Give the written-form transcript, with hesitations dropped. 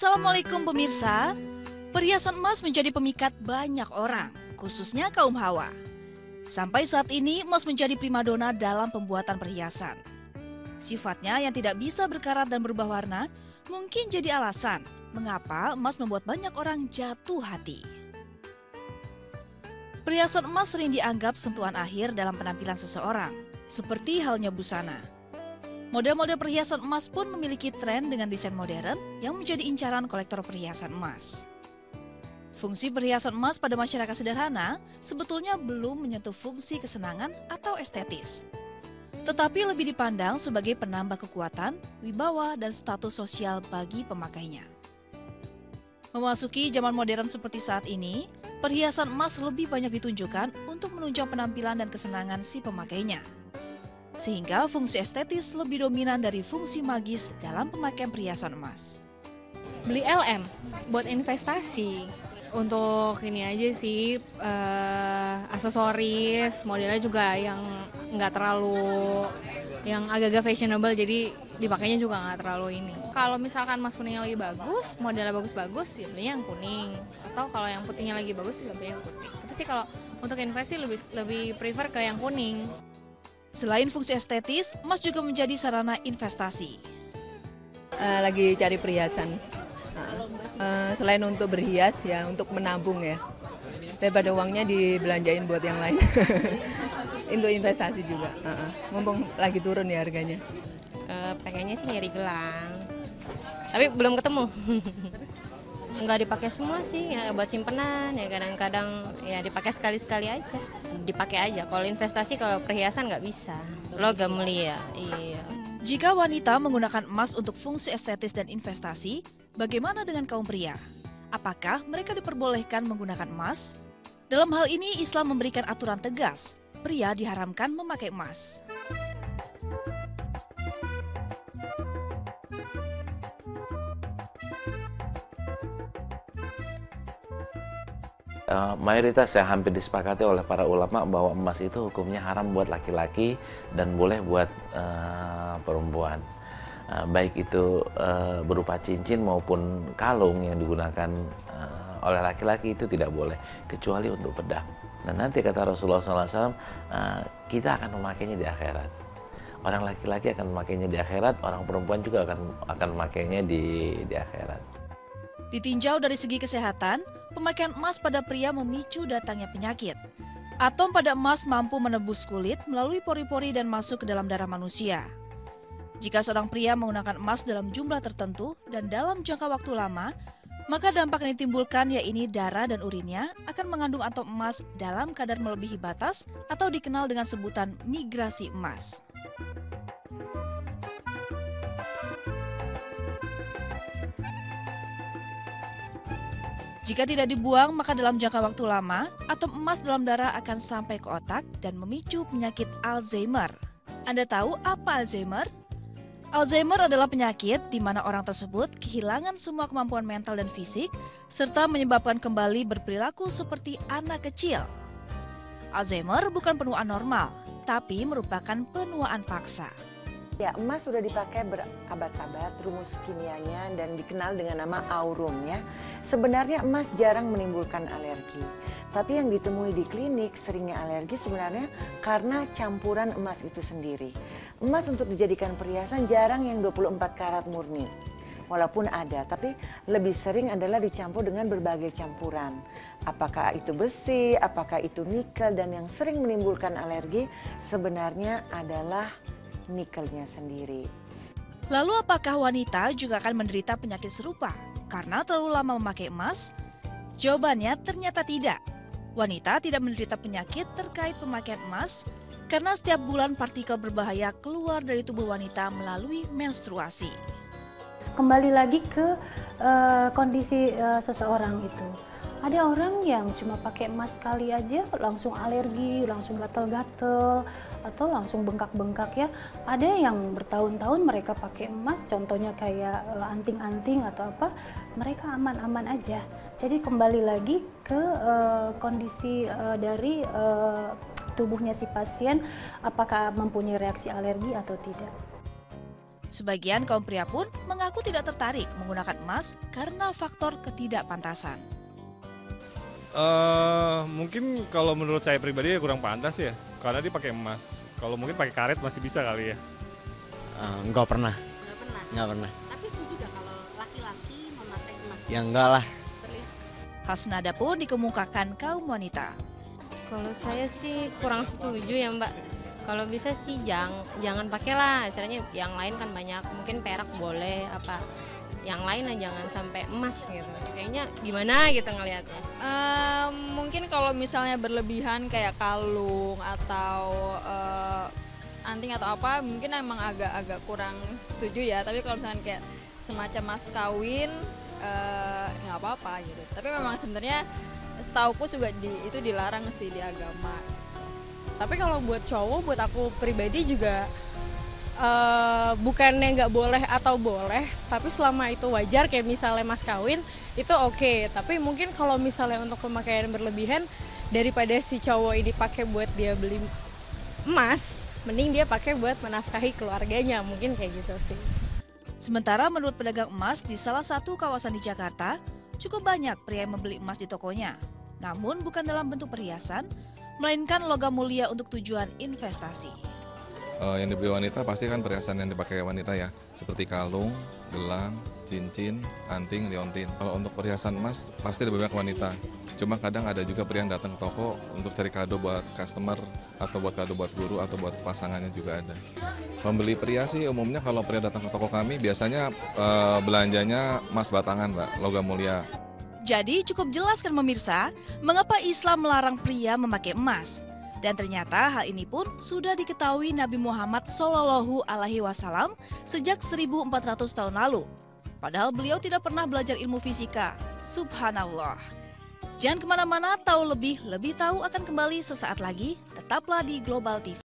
Assalamualaikum pemirsa. Perhiasan emas menjadi pemikat banyak orang, khususnya kaum hawa. Sampai saat ini emas menjadi primadona dalam pembuatan perhiasan. Sifatnya yang tidak bisa berkarat dan berubah warna mungkin jadi alasan mengapa emas membuat banyak orang jatuh hati. Perhiasan emas sering dianggap sentuhan akhir dalam penampilan seseorang, seperti halnya busana. Model-model perhiasan emas pun memiliki tren dengan desain modern yang menjadi incaran kolektor perhiasan emas. Fungsi perhiasan emas pada masyarakat sederhana sebetulnya belum menyentuh fungsi kesenangan atau estetis, tetapi lebih dipandang sebagai penambah kekuatan, wibawa, dan status sosial bagi pemakainya. Memasuki zaman modern seperti saat ini, perhiasan emas lebih banyak ditunjukkan untuk menunjang penampilan dan kesenangan si pemakainya. Sehingga fungsi estetis lebih dominan dari fungsi magis dalam pemakaian perhiasan emas. Beli LM buat investasi. Untuk ini aja sih, aksesoris, modelnya juga yang nggak terlalu, yang agak-agak fashionable, jadi dipakainya juga nggak terlalu ini. Kalau misalkan emas kuningnya lagi bagus, modelnya bagus-bagus, ya belinya yang kuning. Atau kalau yang putihnya lagi bagus, juga beli yang putih. Tapi sih kalau untuk investasi lebih prefer ke yang kuning. Selain fungsi estetis, emas juga menjadi sarana investasi. Lagi cari perhiasan. Selain untuk berhias ya, untuk menabung ya. Daripada uangnya dibelanjain buat yang lain. Untuk investasi juga. Mumpung lagi turun ya harganya. Pengennya sih nyari gelang. Tapi belum ketemu. Enggak dipakai semua sih, ya buat simpenan, ya kadang-kadang ya dipakai sekali-sekali aja. Dipakai aja, kalau investasi, kalau perhiasan nggak bisa. Logam mulia, iya. Jika wanita menggunakan emas untuk fungsi estetis dan investasi, bagaimana dengan kaum pria? Apakah mereka diperbolehkan menggunakan emas? Dalam hal ini, Islam memberikan aturan tegas, pria diharamkan memakai emas. Mayoritas yang hampir disepakati oleh para ulama bahwa emas itu hukumnya haram buat laki-laki dan boleh buat perempuan. Baik itu berupa cincin maupun kalung yang digunakan oleh laki-laki itu tidak boleh, kecuali untuk pedang. Dan nanti kata Rasulullah SAW, kita akan memakainya di akhirat. Orang laki-laki akan memakainya di akhirat, orang perempuan juga akan memakainya di akhirat. Ditinjau dari segi kesehatan, pemakaian emas pada pria memicu datangnya penyakit. Atom pada emas mampu menembus kulit melalui pori-pori dan masuk ke dalam darah manusia. Jika seorang pria menggunakan emas dalam jumlah tertentu dan dalam jangka waktu lama, maka dampak yang ditimbulkan yaitu darah dan urinnya akan mengandung atom emas dalam kadar melebihi batas atau dikenal dengan sebutan migrasi emas. Jika tidak dibuang, maka dalam jangka waktu lama, atom emas dalam darah akan sampai ke otak dan memicu penyakit Alzheimer. Anda tahu apa Alzheimer? Alzheimer adalah penyakit di mana orang tersebut kehilangan semua kemampuan mental dan fisik, serta menyebabkan kembali berperilaku seperti anak kecil. Alzheimer bukan penuaan normal, tapi merupakan penuaan paksa. Ya, emas sudah dipakai berabad-abad, rumus kimianya dan dikenal dengan nama aurum ya. Sebenarnya emas jarang menimbulkan alergi. Tapi yang ditemui di klinik seringnya alergi sebenarnya karena campuran emas itu sendiri. Emas untuk dijadikan perhiasan jarang yang 24 karat murni. Walaupun ada, tapi lebih sering adalah dicampur dengan berbagai campuran. Apakah itu besi, apakah itu nikel, dan yang sering menimbulkan alergi sebenarnya adalah nikelnya sendiri. Lalu apakah wanita juga akan menderita penyakit serupa karena terlalu lama memakai emas? Jawabannya ternyata tidak. Wanita tidak menderita penyakit terkait pemakaian emas karena setiap bulan partikel berbahaya keluar dari tubuh wanita melalui menstruasi. Kembali lagi ke kondisi seseorang itu. Ada orang yang cuma pakai emas sekali aja langsung alergi, langsung gatel-gatel, atau langsung bengkak-bengkak ya. Ada yang bertahun-tahun mereka pakai emas, contohnya kayak anting-anting atau apa, mereka aman-aman aja. Jadi kembali lagi ke kondisi dari tubuhnya si pasien, apakah mempunyai reaksi alergi atau tidak. Sebagian kaum pria pun mengaku tidak tertarik menggunakan emas karena faktor ketidakpantasan. Mungkin kalau menurut saya pribadi ya kurang pantas ya, karena dia pakai emas. Kalau mungkin pakai karet masih bisa kali ya. Enggak pernah. Nggak pernah. Enggak pernah. Tapi setuju gak kalau laki-laki memakai emas? Ya enggak lah. Hal senada pun dikemukakan kaum wanita. Kalau saya sih kurang setuju ya Mbak. Kalau bisa sih jangan pakailah. Istilahnya yang lain kan banyak, mungkin perak boleh apa. Yang lain lah jangan sampai emas gitu. Kayaknya gimana gitu ngelihatnya. Mungkin kalau misalnya berlebihan kayak kalung atau anting atau apa, mungkin emang agak kurang setuju ya. Tapi kalau misalnya kayak semacam mas kawin, nggak apa-apa gitu. Tapi memang sebenarnya setauku juga itu dilarang sih di agama. Tapi kalau buat cowok, buat aku pribadi juga bukannya nggak boleh atau boleh, tapi selama itu wajar kayak misalnya mas kawin itu oke. Tapi mungkin kalau misalnya untuk pemakaian berlebihan, daripada si cowok ini pakai buat dia beli emas, mending dia pakai buat menafkahi keluarganya, mungkin kayak gitu sih. Sementara menurut pedagang emas di salah satu kawasan di Jakarta, cukup banyak pria yang membeli emas di tokonya. Namun bukan dalam bentuk perhiasan, melainkan logam mulia untuk tujuan investasi. Yang dibeli wanita pasti kan perhiasan yang dipakai wanita ya, seperti kalung, gelang, cincin, anting, liontin. Kalau untuk perhiasan emas pasti lebih banyak wanita. Cuma kadang ada juga pria yang datang ke toko untuk cari kado buat customer, atau buat kado buat guru, atau buat pasangannya juga ada. Pembeli pria sih umumnya kalau pria datang ke toko kami biasanya belanjanya emas batangan, Mbak, logam mulia. Jadi cukup jelaskan pemirsa mengapa Islam melarang pria memakai emas. Dan ternyata hal ini pun sudah diketahui Nabi Muhammad SAW sejak 1400 tahun lalu. Padahal beliau tidak pernah belajar ilmu fisika. Subhanallah. Jangan kemana-mana, tahu lebih tahu akan kembali sesaat lagi. Tetaplah di Global TV.